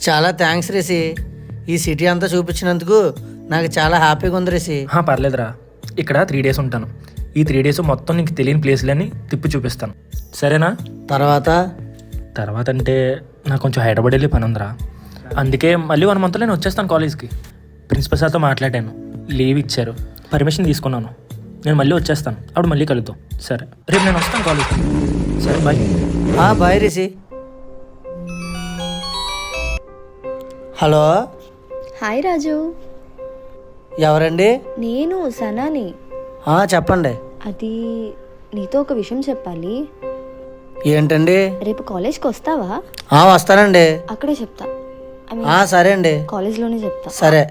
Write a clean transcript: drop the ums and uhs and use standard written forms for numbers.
చాలా థ్యాంక్స్ రిషి, ఈ సిటీ అంతా చూపించినందుకు నాకు చాలా హ్యాపీగా ఉంది రిషి. పర్లేదురా, ఇక్కడ 3 days ఉంటాను. ఈ 3 days మొత్తం నీకు తెలియని ప్లేస్లన్నీ తిప్పి చూపిస్తాను, సరేనా? తర్వాత అంటే నాకు కొంచెం హైదరాబాద్ వెళ్ళి పని ఉందిరా, అందుకే మళ్ళీ 1 monthలో నేను వచ్చేస్తాను కాలేజ్కి. ప్రిన్సిపల్ సార్తో మాట్లాడాను, లీవ్ ఇచ్చారు, పర్మిషన్ తీసుకున్నాను. నేను మళ్ళీ వచ్చేస్తాను, అప్పుడు మళ్ళీ కలుద్దాం. సరే, రేపు నేను వస్తాను కాలేజ్కి. సరే, bye. Bye Rishi. Hello, hi Raju. ఎవరండి? నేను సనాని. చెప్పండి. అది నీతో ఒక విషయం చెప్పాలి. ఏంటండి? రేపు కాలేజ్కి వస్తావా? వస్తానండి. అక్కడే చెప్తా. సరే అండి, కాలేజ్లోనే చెప్తా. సరే.